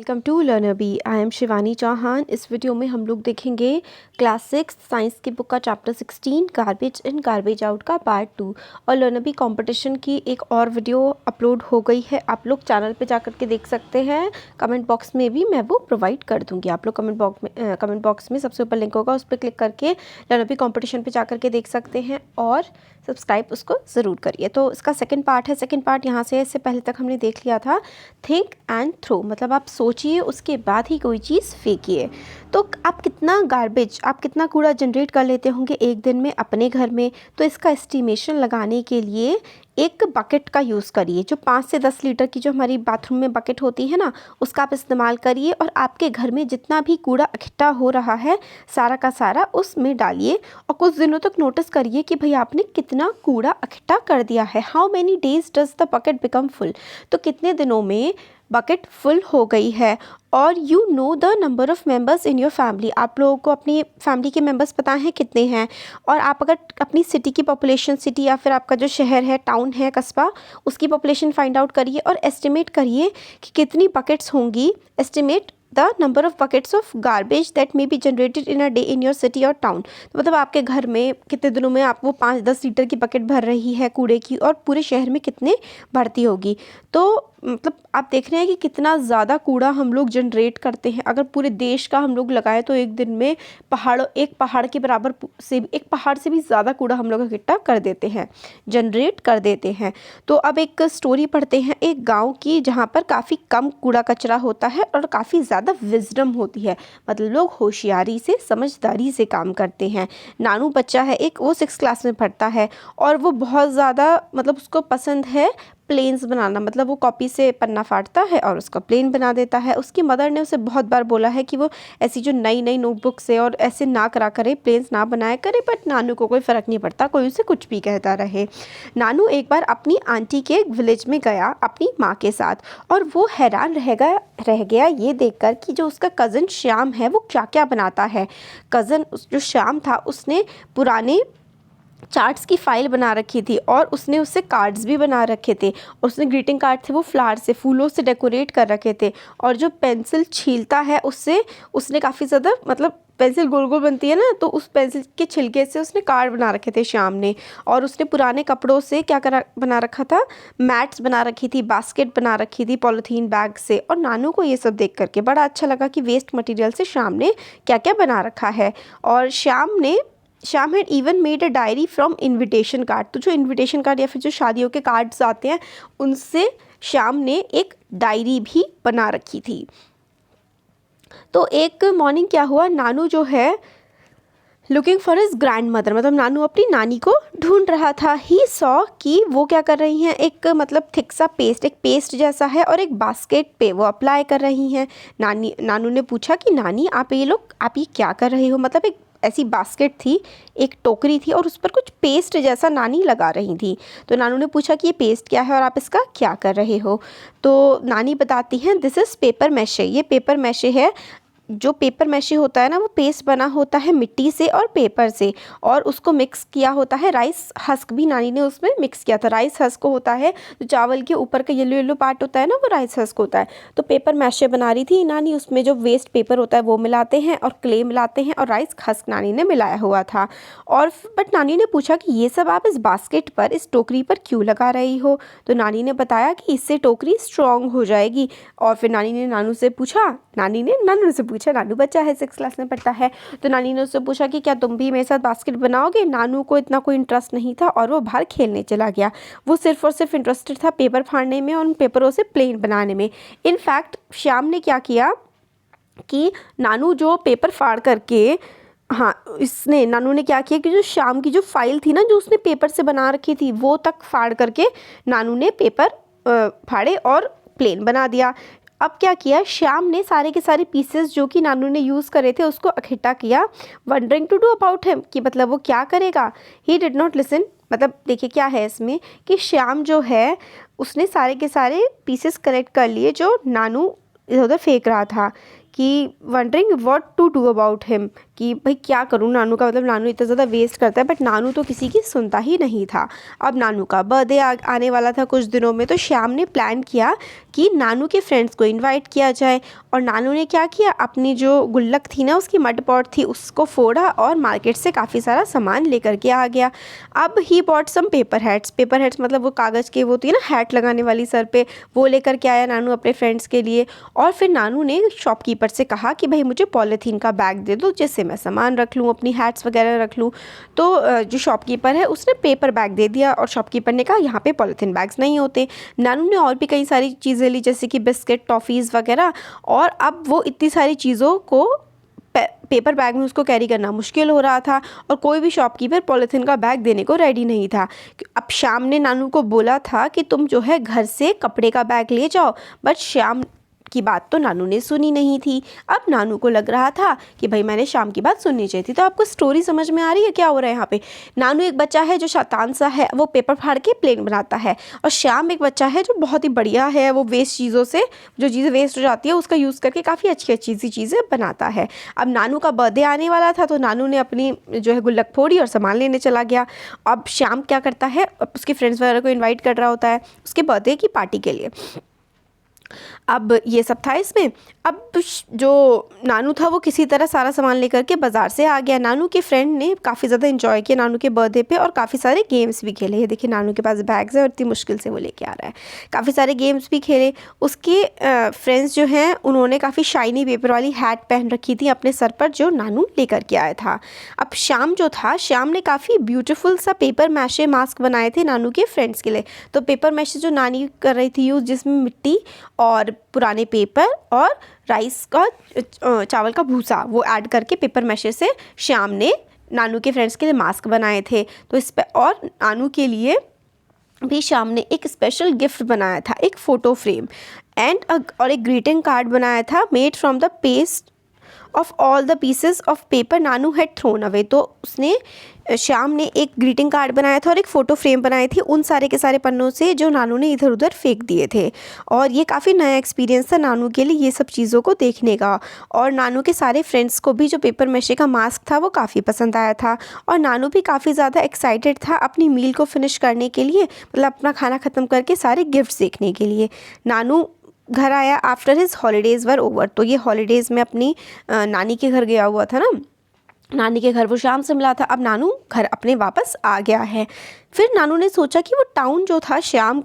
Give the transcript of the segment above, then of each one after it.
Welcome to learner B. I am Shivani Chauhan. इस video में हम लोग देखेंगे क्लास 6 साइंस की बुक का chapter 16 garbage in garbage out का पार्ट 2। और लर्नर बी कंपटीशन की एक और वीडियो अपलोड हो गई है, आप लोग चैनल पे जाकर के देख सकते हैं। कमेंट बॉक्स में भी मैं वो प्रोवाइड कर दूँगी। आप लोग कमेंट बॉक्स में सबसे ऊपर लिंक होगा, उस पर क्लिक करके लर्नर बी कंपटीशन पर जाकर के देख सकते हैं और सब्सक्राइब उसको ज़रूर करिए। तो इसका सेकंड पार्ट है। सेकंड पार्ट यहाँ से इससे पहले तक हमने देख लिया था थिंक एंड थ्रो, मतलब आप सोचिए उसके बाद ही कोई चीज़ फेंकिए। तो आप कितना कूड़ा जनरेट कर लेते होंगे एक दिन में अपने घर में। तो इसका एस्टिमेशन लगाने के लिए एक बकेट का यूज़ करिए। जो 5 से 10 लीटर की जो हमारी बाथरूम में बकेट होती है ना, उसका आप इस्तेमाल करिए और आपके घर में जितना भी कूड़ा इकट्ठा हो रहा है सारा का सारा उसमें डालिए और कुछ दिनों तक नोटिस करिए कि भाई आपने कितना कूड़ा इकट्ठा कर दिया है। How many days does the bucket become full, तो कितने दिनों में बकेट फुल हो गई है। और you know the number of members in your family, आप लोगों को अपनी फैमिली के मेंबर्स पता हैं कितने हैं। और आप अगर अपनी सिटी की पॉपुलेशन, सिटी या फिर आपका जो शहर है, टाउन है, कस्बा, उसकी पॉपुलेशन फाइंड आउट करिए और एस्टिमेट करिए कि कितनी बकेट्स होंगी। Estimate the number of buckets of garbage that may be generated in a day in your city और टाउन। तो मतलब आपके घर में कितने दिनों में आप वो 5-10 लीटर की बकेट भर रही है कूड़े की, और पूरे शहर में कितने भरती होगी। तो मतलब आप देख रहे हैं कि कितना ज़्यादा कूड़ा हम लोग जनरेट करते हैं। अगर पूरे देश का हम लोग लगाएं तो एक दिन में एक पहाड़ के बराबर से एक पहाड़ से भी ज़्यादा कूड़ा हम लोग इकट्ठा कर देते हैं, जनरेट कर देते हैं। तो अब एक स्टोरी पढ़ते हैं एक गांव की, जहां पर काफ़ी कम कूड़ा कचरा होता है और काफ़ी ज़्यादा विजडम होती है, मतलब लोग होशियारी से, समझदारी से काम करते हैं। नानू बच्चा है एक, वो 6 क्लास में पढ़ता है और वो बहुत ज़्यादा, मतलब उसको पसंद है प्लेन्स बनाना। मतलब वो कॉपी से पन्ना फाड़ता है और उसका प्लेन बना देता है। उसकी मदर ने उसे बहुत बार बोला है कि वो ऐसी जो नई नई नोटबुक से और ऐसे ना करा करे, प्लेन्स ना बनाया करे, बट नानू को कोई फ़र्क नहीं पड़ता, कोई उसे कुछ भी कहता रहे। नानू एक बार अपनी आंटी के विलेज में गया अपनी माँ के साथ, और वो हैरान रह गया ये देखकर कि जो उसका कज़न श्याम है वो क्या क्या बनाता है। कज़न जो श्याम था उसने पुराने चार्ट्स की फाइल बना रखी थी और उसने उससे कार्ड्स भी बना रखे थे। उसने ग्रीटिंग कार्ड थे वो फ्लावर से, फूलों से डेकोरेट कर रखे थे। और जो पेंसिल छीलता है उससे उसने काफ़ी ज़्यादा, मतलब पेंसिल गोल गोल बनती है ना, तो उस पेंसिल के छिलके से उसने कार्ड बना रखे थे श्याम ने। और उसने पुराने कपड़ों से बना रखा था, मैट्स बना रखी थी, बास्केट बना रखी थी पॉलीथीन बैग से। और नानू को ये सब देख करके बड़ा अच्छा लगा कि वेस्ट मटेरियल से श्याम ने क्या क्या बना रखा है। और Shyam had even made a diary from invitation card. तो जो इनविटेशन कार्ड या फिर जो शादियों के कार्ड्स आते हैं उनसे श्याम ने एक डायरी भी बना रखी थी। तो एक मॉर्निंग क्या हुआ, नानू जो है looking for his grand mother, मतलब नानू अपनी नानी को ढूंढ रहा था। ही सॉ कि वो क्या कर रही हैं, एक मतलब थिक सा पेस्ट, एक पेस्ट जैसा है, और एक बास्केट पे वो अप्लाई कर रही हैं। नानू ने पूछा कि नानी आप ये क्या कर रहे हो। मतलब एक ऐसी बास्केट थी, एक टोकरी थी और उस पर कुछ पेस्ट जैसा नानी लगा रही थी। तो नानू ने पूछा कि ये पेस्ट क्या है और आप इसका क्या कर रहे हो। तो नानी बताती हैं दिस इज़ पेपर मैशे, ये पेपर मैशे है। जो पेपर मैशे होता है ना, वो पेस्ट बना होता है मिट्टी से और पेपर से, और उसको मिक्स किया होता है, राइस हस्क भी नानी ने उसमें मिक्स किया था। राइस हस्क होता है जो चावल के ऊपर का येलो येलो पार्ट होता है ना, वो राइस हस्क होता है। तो पेपर मैशे बना रही थी नानी, उसमें जो वेस्ट पेपर होता है वो मिलाते हैं और क्ले मिलाते हैं और राइस हस्क नानी ने मिलाया हुआ था। और बट नानी ने पूछा कि ये सब आप इस बास्केट पर, इस टोकरी पर क्यों लगा रही हो। तो नानी ने बताया कि इससे टोकरी स्ट्रॉन्ग हो जाएगी। और फिर नानी ने नानू से पूछा, नानू बच्चा है 6 क्लास में पढ़ता है, तो नानी ने उससे पूछा कि क्या तुम भी मेरे साथ बास्केट बनाओगे। नानू को इतना कोई इंटरेस्ट नहीं था और वो बाहर खेलने चला गया। वो सिर्फ और सिर्फ इंटरेस्टेड था पेपर फाड़ने में और उन पेपरों से प्लेन बनाने में। इनफैक्ट श्याम ने क्या किया कि नानू जो पेपर फाड़ करके, नानू ने क्या किया कि जो श्याम की जो फाइल थी ना, जो उसने पेपर से बना रखी थी, वो तक फाड़ करके नानू ने पेपर फाड़े और प्लेन बना दिया। अब क्या किया, श्याम ने सारे के सारे पीसेस जो कि नानू ने यूज़ करे थे उसको इकट्ठा किया, wondering to do about him, कि मतलब वो क्या करेगा। ही डिड नॉट लिसन, मतलब देखिए क्या है इसमें कि श्याम जो है उसने सारे के सारे पीसेस कलेक्ट कर लिए जो नानू इधर उधर फेंक रहा था, कि wondering what to do about him, कि भाई क्या करूँ नानू का, मतलब नानू इतना ज़्यादा वेस्ट करता है, बट नानू तो किसी की सुनता ही नहीं था। अब नानू का बर्थडे आने वाला था कुछ दिनों में, तो श्याम ने प्लान किया कि नानू के फ्रेंड्स को इनवाइट किया जाए। और नानू ने क्या किया, अपनी जो गुल्लक थी ना, उसकी मड पॉट थी, उसको फोड़ा और मार्केट से काफ़ी सारा सामान लेकर के आ गया। अब he bought some paper hats मतलब वो कागज़ के, वो होती है ना हैट लगाने वाली सर पे, वो लेकर के आया नानू अपने फ्रेंड्स के लिए। और फिर नानू ने शॉपकीपर से कहा कि भाई मुझे पॉलीथीन का बैग दे दो जिससे मैं सामान रख लूँ, अपनी हैट्स वगैरह रख लूँ। तो जो शॉपकीपर है उसने पेपर बैग दे दिया और शॉपकीपर ने कहा यहाँ पे पॉलीथीन बैग्स नहीं होते। नानू ने और भी कई सारी चीज़ें ली, जैसे कि बिस्किट, टॉफ़ीज़ वगैरह। और अब वो इतनी सारी चीज़ों को पेपर बैग में उसको कैरी करना मुश्किल हो रहा था और कोई भी शॉपकीपर पॉलीथीन का बैग देने को रेडी नहीं था। अब श्याम ने नानू को बोला था कि तुम जो है घर से कपड़े का बैग ले जाओ, बट श्याम की बात तो नानू ने सुनी नहीं थी। अब नानू को लग रहा था कि भाई मैंने श्याम की बात सुननी चाहिए थी। तो आपको स्टोरी समझ में आ रही है क्या हो रहा है यहाँ पे? नानू एक बच्चा है जो शैतान सा है, वो पेपर फाड़ के प्लेन बनाता है, और श्याम एक बच्चा है जो बहुत ही बढ़िया है, वो वेस्ट चीज़ों से, जो चीज़ें वेस्ट हो जाती है उसका यूज़ करके काफ़ी अच्छी अच्छी सी चीज़ें बनाता है। अब नानू का बर्थडे आने वाला था, तो नानू ने अपनी जो है गुल्लक फोड़ी और सामान लेने चला गया। अब श्याम क्या करता है, उसके फ्रेंड्स वगैरह को इन्वाइट कर रहा होता है उसके बर्थडे की पार्टी के लिए। अब ये सब था इसमें। अब जो नानू था वो किसी तरह सारा सामान लेकर के बाज़ार से आ गया। नानू के फ्रेंड ने काफ़ी ज़्यादा इन्जॉय किया नानू के बर्थडे पे और काफ़ी सारे गेम्स भी खेले। ये देखिए नानू के पास बैग्स है और इतनी मुश्किल से वो लेके आ रहा है। काफ़ी सारे गेम्स भी खेले। उसके फ्रेंड्स जो हैं उन्होंने काफ़ी शाइनी पेपर वाली हैट पहन रखी थी अपने सर पर, जो नानू लेकर के आया था। अब श्याम जो था, श्याम ने काफ़ी ब्यूटीफुल सा पेपर मैशे मास्क बनाए थे नानू के फ्रेंड्स के लिए। तो पेपर मैशे जो नानी कर रही थी यूज़, जिसमें मिट्टी और पुराने पेपर और राइस का चावल का भूसा वो ऐड करके पेपर मैशे से श्याम ने नानू के फ्रेंड्स के लिए मास्क बनाए थे। तो इस पे और नानू के लिए भी श्याम ने एक स्पेशल गिफ्ट बनाया था, एक फ़ोटो फ्रेम और एक ग्रीटिंग कार्ड बनाया था made from the paste of all the pieces of paper Nanu had thrown away. तो उसने श्याम ने एक ग्रीटिंग कार्ड बनाया था और एक फ़ोटो फ्रेम बनाई थी उन सारे के सारे पन्नों से जो नानू ने इधर उधर फेंक दिए थे। और ये काफ़ी नया एक्सपीरियंस था नानू के लिए ये सब चीज़ों को देखने का। और नानू के सारे फ्रेंड्स को भी जो पेपर मैशे का मास्क था वो काफ़ी पसंद आया था और नानू भी काफ़ी ज़्यादा एक्साइटेड था अपनी मील को फिनिश करने के लिए, मतलब अपना खाना ख़त्म करके सारे गिफ्ट्स देखने के लिए। नानू घर आया after his holidays were over. तो ये हॉलीडेज़ में अपनी नानी के घर गया हुआ था ना, नानी के घर वो श्याम से मिला था। अब नानू घर अपने वापस आ गया है। फिर नानू ने सोचा कि वो टाउन जो था श्याम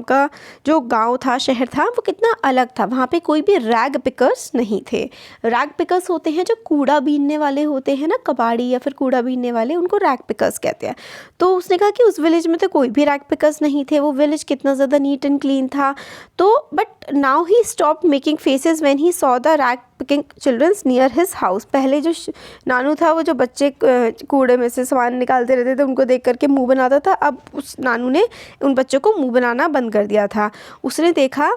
का जो गांव था, शहर था, वो कितना अलग था। वहाँ पे कोई भी रैग पिकर्स नहीं थे। रैग पिकर्स होते हैं जो कूड़ा बीनने वाले होते हैं ना, कबाड़ी या फिर कूड़ा बीनने वाले, उनको रैग पिकर्स कहते हैं। तो उसने कहा कि उस विलेज में तो कोई भी रैग पिकर्स नहीं थे। वो विलेज कितना ज़्यादा नीट एंड क्लीन था। तो but now he stop making faces when he saw the rag picking childrens near his house. पहले जो नानू था वो जो बच्चे कूड़े में से सामान निकालते रहते थे उनको देख करके मुंह बनाता था। अब उस नानू ने उन बच्चों को मुंह बनाना बंद कर दिया था। उसने देखा,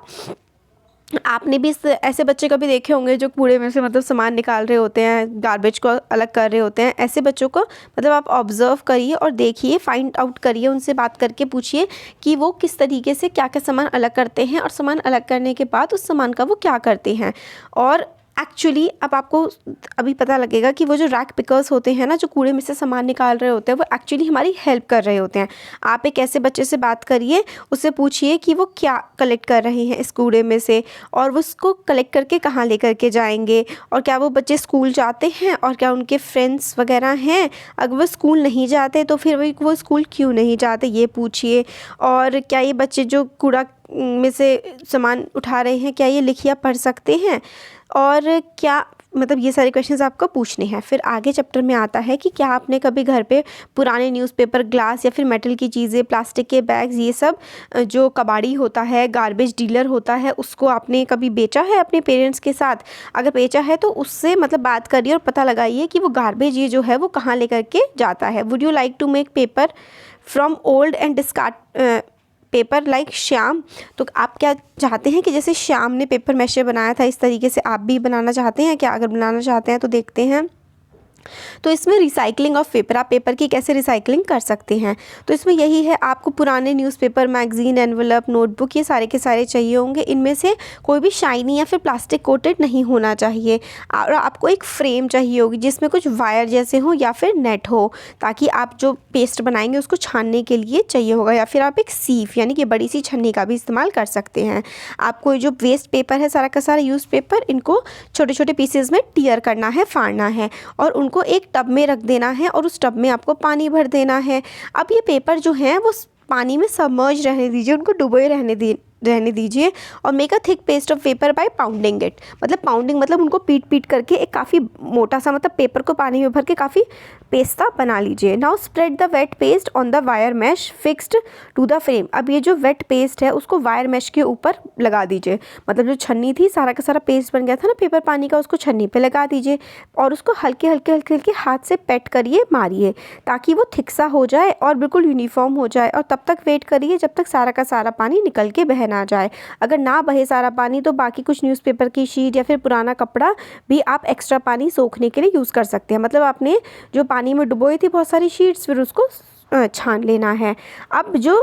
आपने भी ऐसे बच्चे कभी देखे होंगे जो कूड़े में से मतलब सामान निकाल रहे होते हैं, गार्बेज को अलग कर रहे होते हैं। ऐसे बच्चों को मतलब आप ऑब्जर्व करिए और देखिए, फाइंड आउट करिए, उनसे बात करके पूछिए कि वो किस तरीके से क्या क्या सामान अलग करते हैं और सामान अलग करने के बाद उस सामान का वो क्या करते हैं। और एक्चुअली अब आपको अभी पता लगेगा कि वो जो रैक पिकर्स होते हैं ना, जो कूड़े में से सामान निकाल रहे होते हैं, वो एक्चुअली हमारी हेल्प कर रहे होते हैं। आप एक ऐसे बच्चे से बात करिए, उससे पूछिए कि वो क्या कलेक्ट कर रहे हैं इस कूड़े में से और वो उसको कलेक्ट करके कहाँ लेकर के जाएंगे, और क्या वो बच्चे स्कूल जाते हैं और क्या उनके फ्रेंड्स वगैरह हैं। अगर वो स्कूल नहीं जाते तो फिर वो स्कूल क्यों नहीं जाते, ये पूछिए। और क्या ये बच्चे जो कूड़ा में से सामान उठा रहे हैं, क्या ये लिख या पढ़ सकते हैं, और क्या मतलब ये सारे क्वेश्चंस आपको पूछने हैं। फिर आगे चैप्टर में आता है कि क्या आपने कभी घर पे पुराने न्यूज़पेपर, ग्लास या फिर मेटल की चीज़ें, प्लास्टिक के बैग्स, ये सब जो कबाड़ी होता है, गार्बेज डीलर होता है, उसको आपने कभी बेचा है अपने पेरेंट्स के साथ? अगर बेचा है तो उससे मतलब बात करिए और पता लगाइए कि वो गार्बेज ये जो है वो कहाँ लेकर के जाता है। Would you like to make paper from old and discard paper like Shyam? तो आप क्या चाहते हैं कि जैसे श्याम ने पेपर मैशे बनाया था इस तरीके से आप भी बनाना चाहते हैं क्या? अगर बनाना चाहते हैं तो देखते हैं तो इसमें रिसाइकलिंग ऑफ पेपर, आप पेपर की कैसे रिसाइकलिंग कर सकते हैं। तो इसमें यही है, आपको पुराने न्यूज़पेपर, मैगज़ीन, एनवलप, नोटबुक, ये सारे के सारे चाहिए होंगे। इनमें से कोई भी शाइनी या फिर प्लास्टिक कोटेड नहीं होना चाहिए। और आपको एक फ्रेम चाहिए होगी जिसमें कुछ वायर जैसे हो या फिर नेट हो, ताकि आप जो पेस्ट बनाएंगे उसको छानने के लिए चाहिए होगा। या फिर आप एक सीफ यानी कि बड़ी सी छन्नी का भी इस्तेमाल कर सकते हैं। आपको जो वेस्ट पेपर है, सारा का सारा यूज़ पेपर, इनको छोटे छोटे पीसेज में टीयर करना है, फाड़ना है और उनको एक टब में रख देना है और उस टब में आपको पानी भर देना है। अब ये पेपर जो हैं वो पानी में सबमर्ज रहने दीजिए, उनको डुबोए रहने दीजिए। और make a thick paste of paper by pounding it, मतलब पाउंडिंग मतलब उनको पीट करके एक काफ़ी मोटा सा, मतलब पेपर को पानी में भर के काफ़ी पेस्ता बना लीजिए। Now spread the wet paste on the wire mesh fixed to the frame. अब ये जो वेट पेस्ट है उसको वायर मैश के ऊपर लगा दीजिए, मतलब जो छन्नी थी, सारा का सारा पेस्ट बन गया था ना पेपर पानी का, उसको छन्नी पे लगा दीजिए और उसको हल्के हल्के हाथ से पैट करिए, मारिए, ताकि वो थिक सा हो जाए और बिल्कुल यूनिफॉर्म हो जाए। और तब तक वेट करिए जब तक सारा का सारा पानी निकल के बह ना जाए। अगर ना बहे सारा पानी तो बाकी कुछ न्यूज़पेपर की शीट या फिर पुराना कपड़ा भी आप एक्स्ट्रा पानी सोखने के लिए यूज़ कर सकते हैं। मतलब आपने जो पानी में डुबोई थी बहुत सारी शीट्स, फिर उसको छान लेना है। अब जो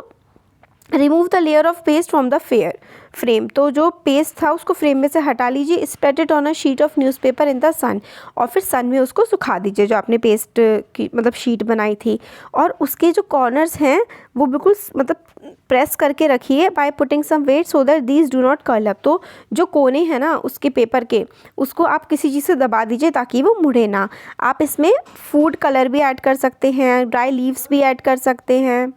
remove the layer of paste from the frame, तो जो पेस्ट था उसको फ्रेम में से हटा लीजिए। Spread it on a sheet of newspaper in the sun, और फिर सन में उसको सुखा दीजिए जो आपने पेस्ट की मतलब शीट बनाई थी। और उसके जो कॉर्नर्स हैं वो बिल्कुल मतलब प्रेस करके रखिए by putting some weight so that these do not curl up. तो जो कोने हैं ना उसके पेपर के, उसको आप किसी चीज़ से दबा दीजिए ताकि वो मुड़े ना। आप इसमें फूड कलर भी ऐड कर सकते हैं, ड्राई लीव्स भी ऐड कर सकते हैं।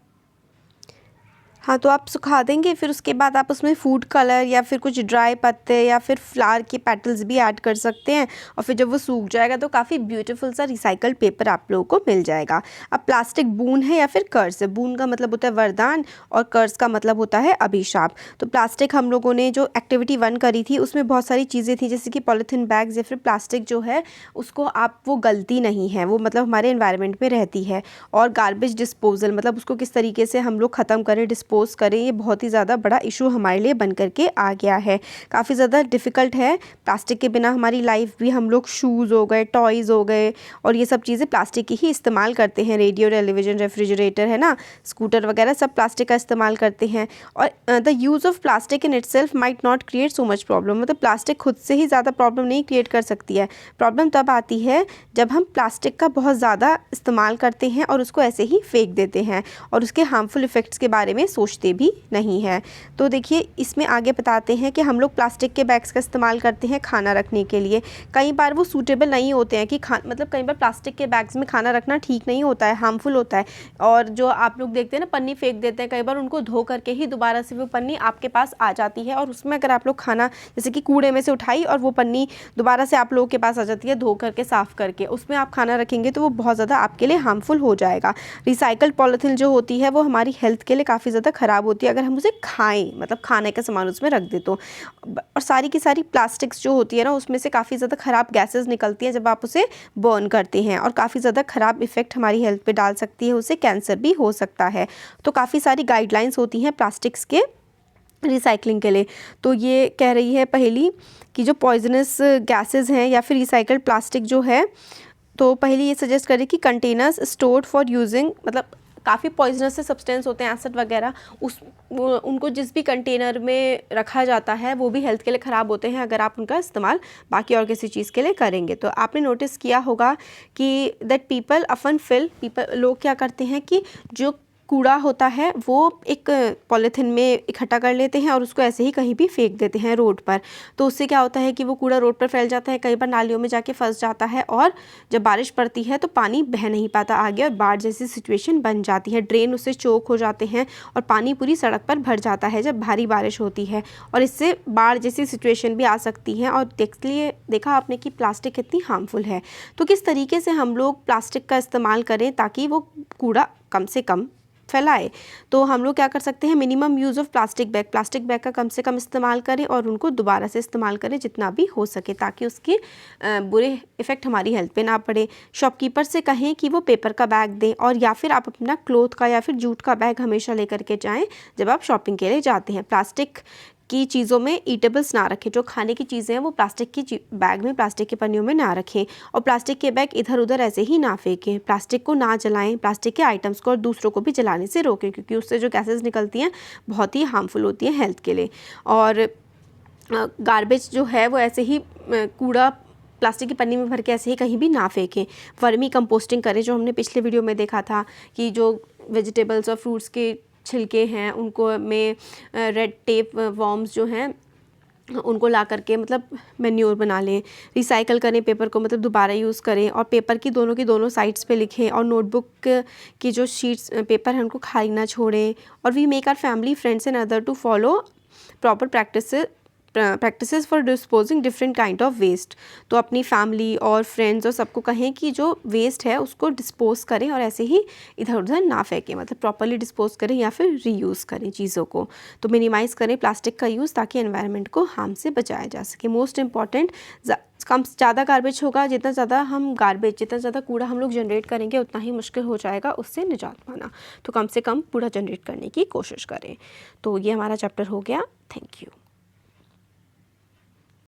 हाँ, तो आप सुखा देंगे, फिर उसके बाद आप उसमें फूड कलर या फिर कुछ ड्राई पत्ते या फिर फ्लावर के पेटल्स भी ऐड कर सकते हैं। और फिर जब वो सूख जाएगा तो काफ़ी ब्यूटीफुल सा रिसाइकल्ड पेपर आप लोगों को मिल जाएगा। अब प्लास्टिक बून है या फिर कर्स है। बून का मतलब होता है वरदान और कर्स का मतलब होता है अभिशाप। तो प्लास्टिक हम लोगों ने जो एक्टिविटी 1 करी थी उसमें बहुत सारी चीज़ें थी, जैसे कि पॉलीथीन बैग्स या फिर प्लास्टिक जो है उसको आप, वो गलती नहीं है, वो मतलब हमारे एनवायरनमेंट में रहती है। और गार्बेज डिस्पोजल, मतलब उसको किस तरीके से हम लोग ख़त्म करें, डिस्पोज करें, ये बहुत ही ज़्यादा बड़ा इशू हमारे लिए बन करके आ गया है। काफ़ी ज़्यादा डिफ़िकल्ट है। प्लास्टिक के बिना हमारी लाइफ भी, हम लोग शूज़ हो गए, टॉयज़ हो गए और ये सब चीज़ें प्लास्टिक की ही इस्तेमाल करते हैं। रेडियो, टेलीविज़न, रेफ्रिजरेटर है ना, स्कूटर वगैरह सब प्लास्टिक का इस्तेमाल करते हैं। और the use of plastic in itself might not create so much problem, मतलब प्लास्टिक खुद से ही ज़्यादा प्रॉब्लम नहीं क्रिएट कर सकती है। प्रॉब्लम तब आती है जब हम प्लास्टिक का बहुत ज़्यादा इस्तेमाल करते हैं और उसको ऐसे ही फेंक देते हैं और उसके हार्मफुल इफ़ेक्ट्स के बारे में सोचते भी नहीं है। तो देखिए इसमें आगे बताते हैं कि हम लोग प्लास्टिक के बैग्स का इस्तेमाल करते हैं खाना रखने के लिए। कई बार वो सूटेबल नहीं होते हैं कि मतलब कई बार प्लास्टिक के बैग्स में खाना रखना ठीक नहीं होता है, हार्मफुल होता है। और जो आप लोग देखते हैं ना पन्नी फेंक देते हैं, कई बार उनको धो करके ही दोबारा से वो पन्नी आपके पास आ जाती है और उसमें अगर आप लोग खाना जैसे कि कूड़े में से उठाई और वो पन्नी दोबारा से आप लोगों के पास आ जाती है धो करके, साफ़ करके, उसमें आप खाना रखेंगे तो वो बहुत ज़्यादा आपके लिए हार्मफुल हो जाएगा। रिसाइकल्ड पॉलीथीन जो होती है वो हमारी हेल्थ के लिए काफ़ी ज़्यादा ख़राब होती है अगर हम उसे खाएं, मतलब खाने का सामान उसमें रख दे तो। और सारी की सारी प्लास्टिक्स जो होती है ना उसमें से काफ़ी ज़्यादा ख़राब गैसेस निकलती हैं जब आप उसे बर्न करते हैं और काफ़ी ज़्यादा ख़राब इफ़ेक्ट हमारी हेल्थ पे डाल सकती है, उससे कैंसर भी हो सकता है। तो काफ़ी सारी गाइडलाइंस होती हैं प्लास्टिक्स के रिसाइकलिंग के लिए। तो ये कह रही है पहली कि जो पॉइजनस गैसेस हैं या फिर रिसाइकल्ड प्लास्टिक जो है, तो पहली ये सजेस्ट करें कि कंटेनर्स स्टोर्ड फॉर यूजिंग, मतलब काफ़ी पॉइजनस से सब्सटेंस होते हैं, एसिड वगैरह, उनको जिस भी कंटेनर में रखा जाता है वो भी हेल्थ के लिए ख़राब होते हैं अगर आप उनका इस्तेमाल बाकी और किसी चीज़ के लिए करेंगे। तो आपने नोटिस किया होगा कि दैट लोग क्या करते हैं कि जो कूड़ा होता है वो एक पॉलीथीन में इकट्ठा कर लेते हैं और उसको ऐसे ही कहीं भी फेंक देते हैं रोड पर। तो उससे क्या होता है कि वो कूड़ा रोड पर फैल जाता है, कई बार नालियों में जाके फंस जाता है और जब बारिश पड़ती है तो पानी बह नहीं पाता आगे और बाढ़ जैसी सिचुएशन बन जाती है। ड्रेन उससे चोक हो जाते हैं और पानी पूरी सड़क पर भर जाता है जब भारी बारिश होती है और इससे बाढ़ जैसी सिचुएशन भी आ सकती है। और देखा आपने कि प्लास्टिक कितनी हार्मफुल है। तो किस तरीके से हम लोग प्लास्टिक का इस्तेमाल करें ताकि वो कूड़ा कम से कम फैलाए। तो हम लोग क्या कर सकते हैं, minimum use of plastic bag का कम से कम इस्तेमाल करें और उनको दोबारा से इस्तेमाल करें जितना भी हो सके ताकि उसके बुरे इफ़ेक्ट हमारी हेल्थ पे ना पड़े। शॉपकीपर से कहें कि वो पेपर का बैग दें और या फिर आप अपना क्लॉथ का या फिर जूट का बैग हमेशा लेकर के जाएं जब आप शॉपिंग के लिए जाते हैं। प्लास्टिक की चीज़ों में ईटेबल्स ना रखें, जो खाने की चीज़ें हैं वो प्लास्टिक की बैग में, प्लास्टिक के पन्नियों में ना रखें, और प्लास्टिक के बैग इधर उधर ऐसे ही ना फेंकें। प्लास्टिक को ना जलाएं, प्लास्टिक के आइटम्स को और दूसरों को भी जलाने से रोकें, क्योंकि उससे जो गैसेस निकलती हैं बहुत ही हार्मफुल होती हैं हेल्थ के लिए। और गार्बेज जो है वो ऐसे ही कूड़ा प्लास्टिक की पन्नी में भर के ऐसे ही कहीं भी ना फेंकें। वर्मी कंपोस्टिंग करें, जो हमने पिछले वीडियो में देखा था कि जो वेजिटेबल्स और फ्रूट्स के छिलके हैं उनको में रेड टेप वॉर्म्स जो हैं उनको ला करके मतलब मैन्योर बना लें। रिसाइकल करें पेपर को, मतलब दोबारा यूज़ करें, और पेपर की दोनों साइड्स पे लिखें, और नोटबुक की जो शीट्स पेपर हैं उनको खाली ना छोड़ें। और we make our family, friends and other to follow proper practices for disposing different kind of waste. तो अपनी फैमिली और फ्रेंड्स और सबको कहें कि जो वेस्ट है उसको डिस्पोज करें और ऐसे ही इधर उधर ना फेंकें, मतलब प्रॉपरली डिस्पोज करें या फिर रीयूज़ करें चीज़ों को। तो मिनिमाइज़ करें प्लास्टिक का यूज़, ताकि एनवायरनमेंट को हार्म से बचाया जा सके। मोस्ट इम्पॉर्टेंट, कम ज़्यादा गार्बेज होगा, जितना ज़्यादा कूड़ा हम लोग जनरेट करेंगे उतना ही मुश्किल हो जाएगा उससे निजात पाना। तो कम से कम कूड़ा जनरेट करने की कोशिश करें। तो ये हमारा चैप्टर हो गया। Thank you.